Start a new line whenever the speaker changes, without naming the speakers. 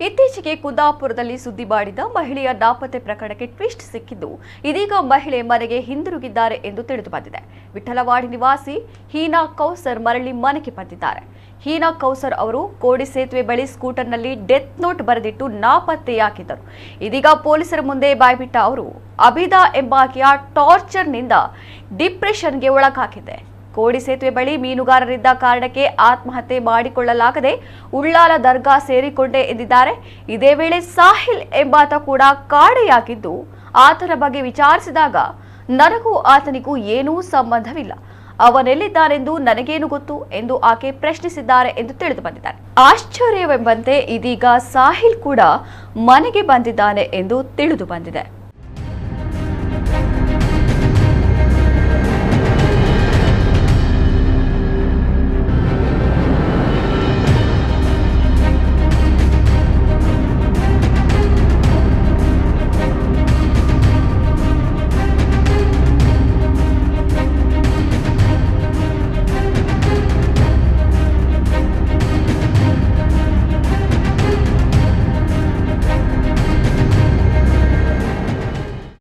ಇತ್ತೀಚೆಗೆ ಕುಂದಾಪುರದಲ್ಲಿ ಸುದ್ದಿ ಮಾಡಿದ ಮಹಿಳೆಯ ನಾಪತ್ತೆ ಪ್ರಕರಣಕ್ಕೆ ಟ್ವಿಸ್ಟ್ ಸಿಕ್ಕಿದ್ದು ಇದೀಗ ಮಹಿಳೆ ಮನೆಗೆ ಹಿಂದಿರುಗಿದ್ದಾರೆ ಎಂದು ತಿಳಿದು ಬಂದಿದೆ. ವಿಠಲವಾಡಿ ನಿವಾಸಿ ಹೀನಾ ಕೌಸರ್ ಮರಳಿ ಮನೆಗೆ ಬಂದಿದ್ದಾರೆ. ಹೀನಾ ಕೌಸರ್ ಅವರು ಕೋಡಿ ಸೇತುವೆ ಬಳಿ ಸ್ಕೂಟರ್ನಲ್ಲಿ ಡೆತ್ ನೋಟ್ ಬರೆದಿಟ್ಟು ನಾಪತ್ತೆಯಾಗಿದ್ದರು. ಇದೀಗ ಪೊಲೀಸರ ಮುಂದೆ ಬಾಯ್ಬಿಟ್ಟ ಅವರು ಅಬಿದಾ ಎಂಬಾಕೆಯ ಟಾರ್ಚರ್ನಿಂದ ಡಿಪ್ರೆಷನ್ಗೆ ಒಳಗಾಗಿದೆ. ಕೋಡಿ ಸೇತುವೆ ಬಳಿ ಮೀನುಗಾರರಿದ್ದ ಕಾರಣಕ್ಕೆ ಆತ್ಮಹತ್ಯೆ ಮಾಡಿಕೊಳ್ಳಲಾಗದೆ ಉಳ್ಳಾಲ ದರ್ಗಾ ಸೇರಿಕೊಂಡೆ ಎಂದಿದ್ದಾರೆ. ಇದೇ ವೇಳೆ ಸಾಹಿಲ್ ಎಂಬಾತ ಕೂಡ ಕಾಣೆಯಾಗಿದ್ದು ಆತನ ಬಗ್ಗೆ ವಿಚಾರಿಸಿದಾಗ ನನಗೂ ಆತನಿಗೂ ಏನೂ ಸಂಬಂಧವಿಲ್ಲ, ಅವನೆಲ್ಲಿದ್ದಾನೆಂದು ನನಗೇನು ಗೊತ್ತು ಎಂದು ಆಕೆ ಪ್ರಶ್ನಿಸಿದ್ದಾರೆ ಎಂದು ತಿಳಿದು ಬಂದಿದ್ದಾರೆ. ಆಶ್ಚರ್ಯವೆಂಬಂತೆ ಇದೀಗ ಸಾಹಿಲ್ ಕೂಡ ಮನೆಗೆ ಬಂದಿದ್ದಾನೆ ಎಂದು ತಿಳಿದು ಬಂದಿದೆ.